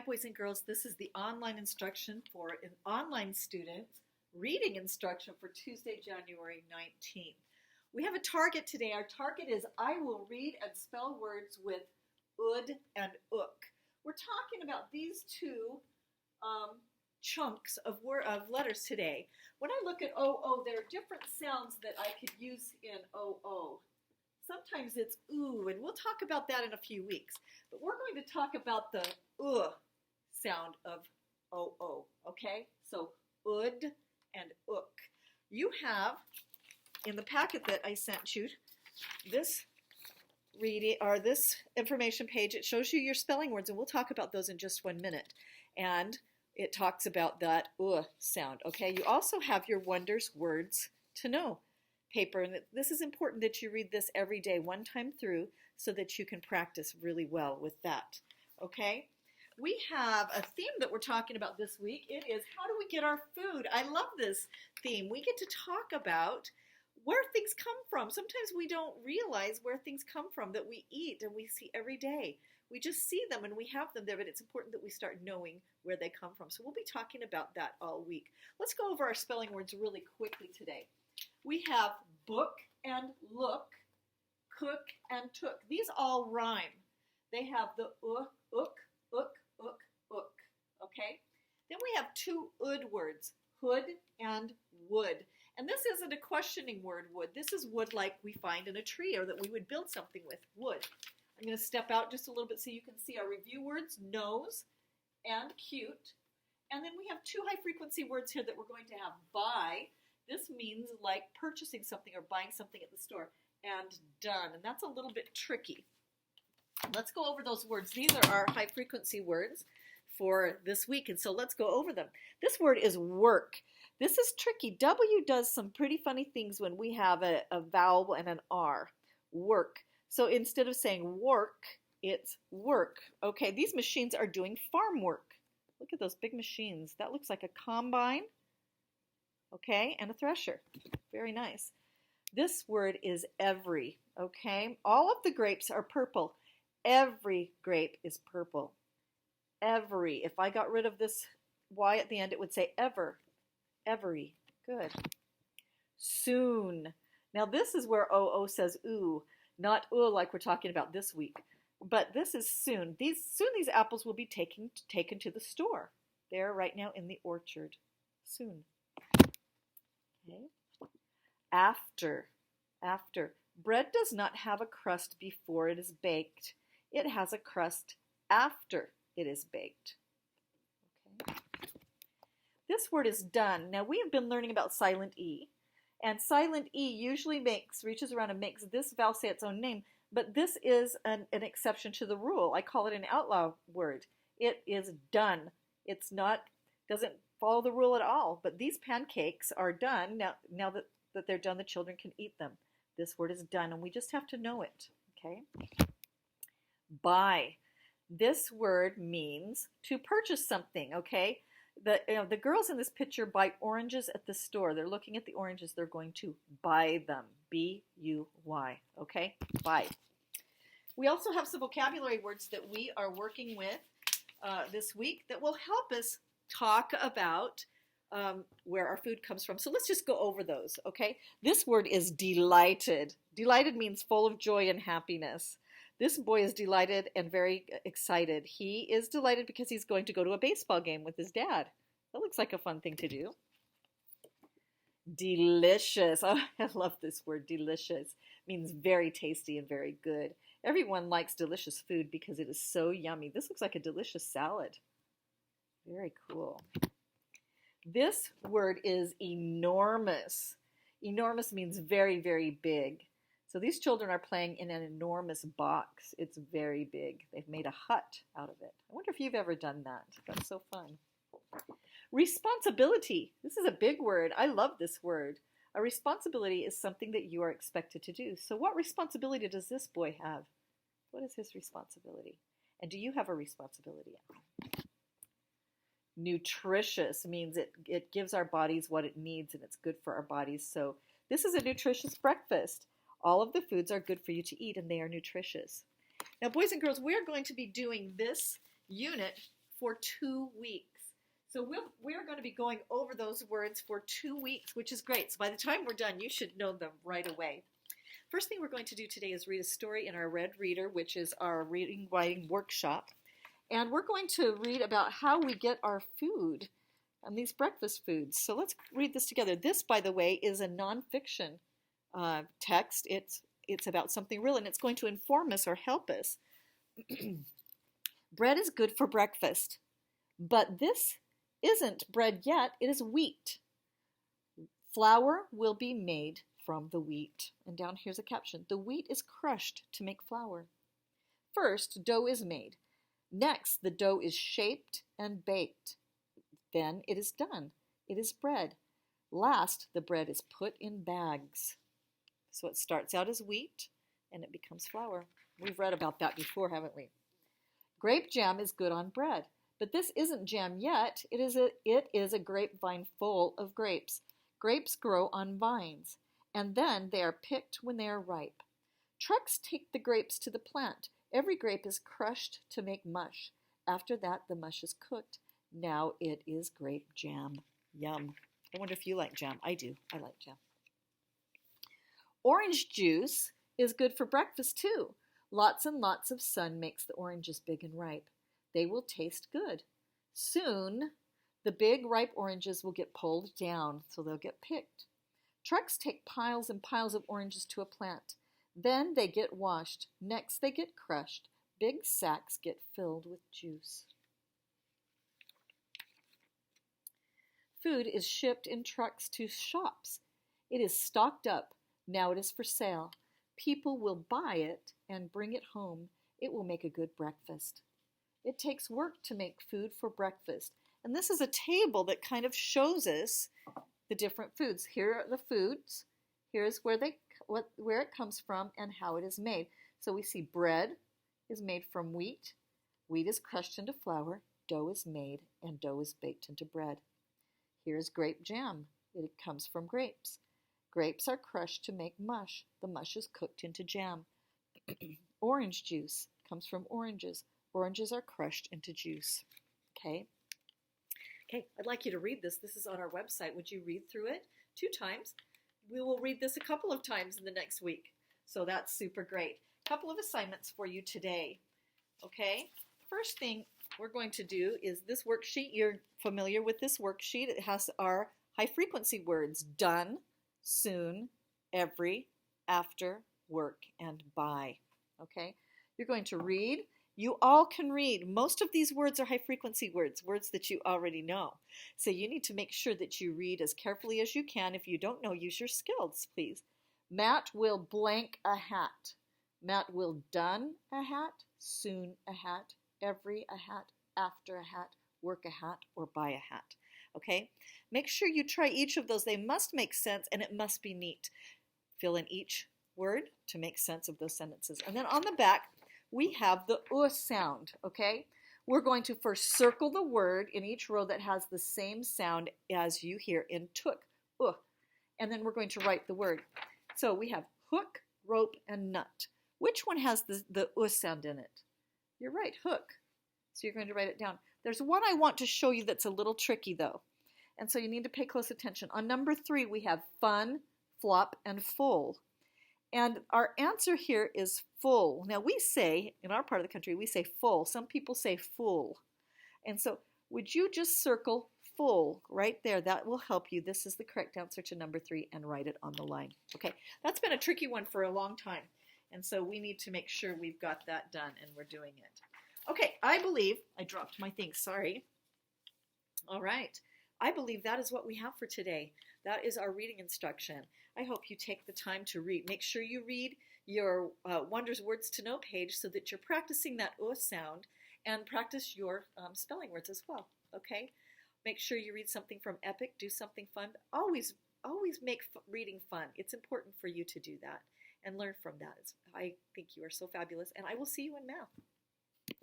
boys and girls. This is the online instruction for an online student's reading instruction for Tuesday, January 19th. We have a target today. Our target is I will read and spell words with ud and ook. We're talking about these two chunks of letters today. When I look at OO, there are different sounds that I could use in OO. Sometimes it's ooh, and we'll talk about that in a few weeks. But we're going to talk about the sound of OO, okay? So ud and ook. You have, in the packet that I sent you, this this information page. It shows you your spelling words, and we'll talk about those in just 1 minute. And it talks about that sound, okay? You also have your Wonders Words to Know paper, and this is important that you read this every day, one time through, so that you can practice really well with that, okay? We have a theme that we're talking about this week. It is, how do we get our food? I love this theme. We get to talk about where things come from. Sometimes we don't realize where things come from that we eat and we see every day. We just see them and we have them there, but it's important that we start knowing where they come from. So we'll be talking about that all week. Let's go over our spelling words really quickly today. We have book and look, cook and took. These all rhyme. They have the ook, okay? Then we have two ud words, hood and wood. And this isn't a questioning word, wood. This is wood like we find in a tree or that we would build something with, wood. I'm going to step out just a little bit so you can see our review words, nose and cute. And then we have two high frequency words here that we're going to have, buy. This means like purchasing something or buying something at the store, and done. And that's a little bit tricky. Let's go over those words. These are our high frequency words for this week, and so let's go over them. This word is work. This is tricky. W does some pretty funny things when we have a vowel and an R. Work. So instead of saying work, it's work. Okay, these machines are doing farm work. Look at those big machines. That looks like a combine. Okay, and a thresher. Very nice. This word is every, okay? All of the grapes are purple. Every grape is purple. Every. If I got rid of this Y at the end, it would say ever. Every. Good. Soon. Now this is where OO says ooh, not ooh like we're talking about this week. But this is soon. Soon these apples will be taken to the store. They're right now in the orchard. Soon. Okay. After. Bread does not have a crust before it is baked. It has a crust after it is baked. Okay. This word is done. Now we have been learning about silent E. And silent E usually reaches around and makes this vowel say its own name. But this is an exception to the rule. I call it an outlaw word. It is done. It's not, doesn't follow the rule at all. But these pancakes are done. Now that they're done, the children can eat them. This word is done, and we just have to know it. Okay? Buy. This word means to purchase something. Okay? The girls in this picture buy oranges at the store. They're looking at the oranges. They're going to buy them. B-U-Y. Okay? Buy. We also have some vocabulary words that we are working with this week that will help us talk about where our food comes from. So let's just go over those, okay? This word is delighted. Delighted means full of joy and happiness. This boy is delighted and very excited. He is delighted because he's going to go to a baseball game with his dad. That looks like a fun thing to do. Delicious. Oh, I love this word, delicious. Means very tasty and very good. Everyone likes delicious food because it is so yummy. This looks like a delicious salad. Very cool. This word is enormous. Enormous means very, very big. So these children are playing in an enormous box. It's very big. They've made a hut out of it. I wonder if you've ever done that. That's so fun. Responsibility. This is a big word. I love this word. A responsibility is something that you are expected to do. So what responsibility does this boy have? What is his responsibility? And do you have a responsibility? Nutritious means it gives our bodies what it needs and it's good for our bodies. So this is a nutritious breakfast. All of the foods are good for you to eat and they are nutritious. Now, boys and girls, we're going to be doing this unit for 2 weeks. So we're going to be going over those words for 2 weeks, which is great. So by the time we're done, you should know them right away. First thing we're going to do today is read a story in our Red Reader, which is our reading writing workshop. And we're going to read about how we get our food and these breakfast foods. So let's read this together. This, by the way, is a nonfiction text. It's about something real, and it's going to inform us or help us. Bread is good for breakfast, but this isn't bread yet. It is wheat. Flour will be made from the wheat. And down here's a caption. The wheat is crushed to make flour. First, dough is made. Next, the dough is shaped and baked. Then it is done. It is bread. Last, the bread is put in bags. So it starts out as wheat and it becomes flour. We've read about that before, haven't we? Grape jam is good on bread, but this isn't jam yet. It is a grapevine full of grapes. Grapes grow on vines, and then they are picked when they are ripe. Trucks take the grapes to the plant. Every grape is crushed to make mush. After that, the mush is cooked. Now it is grape jam. Yum. I wonder if you like jam. I do. I like jam. Orange juice is good for breakfast too. Lots and lots of sun makes the oranges big and ripe. They will taste good. Soon, the big ripe oranges will get pulled down, so they'll get picked. Trucks take piles and piles of oranges to a plant. Then they get washed. Next, they get crushed. Big sacks get filled with juice. Food is shipped in trucks to shops. It is stocked up. Now it is for sale. People will buy it and bring it home. It will make a good breakfast. It takes work to make food for breakfast. And this is a table that kind of shows us the different foods. Here are the foods. Here's where it comes from and how it is made. So we see bread is made from wheat. Wheat is crushed into flour. Dough is made and dough is baked into bread. Here's grape jam. It comes from grapes. Grapes are crushed to make mush. The mush is cooked into jam. Orange juice comes from oranges. Oranges are crushed into juice. Okay, I'd like you to read this. This is on our website. Would you read through it 2 times? We will read this a couple of times in the next week. So that's super great. A couple of assignments for you today. Okay, first thing we're going to do is this worksheet. You're familiar with this worksheet. It has our high frequency words: done, soon, every, after, work, and by. Okay, you're going to read. You all can read. Most of these words are high frequency words, words that you already know. So you need to make sure that you read as carefully as you can. If you don't know, use your skills, please. Matt will blank a hat. Matt will done a hat, soon a hat, every a hat, after a hat, work a hat, or buy a hat. Okay? Make sure you try each of those. They must make sense and it must be neat. Fill in each word to make sense of those sentences. And then on the back, we have the sound, okay? We're going to first circle the word in each row that has the same sound as you hear in took, and then we're going to write the word. So we have hook, rope, and nut. Which one has the sound in it? You're right, hook. So you're going to write it down. There's one I want to show you that's a little tricky though, and so you need to pay close attention. On number 3, we have fun, flop, and full. And our answer here is full. Now we say, in our part of the country, we say full. Some people say full. And so would you just circle full right there? That will help you. This is the correct answer to number 3 and write it on the line. Okay, that's been a tricky one for a long time. And so we need to make sure we've got that done and we're doing it. Okay, I believe, I dropped my thing, sorry. All right, I believe that is what we have for today. That is our reading instruction. I hope you take the time to read. Make sure you read your Wonders Words to Know page so that you're practicing that sound and practice your spelling words as well, okay? Make sure you read something from Epic, do something fun. Always make reading fun. It's important for you to do that and learn from that. I think you are so fabulous, and I will see you in math.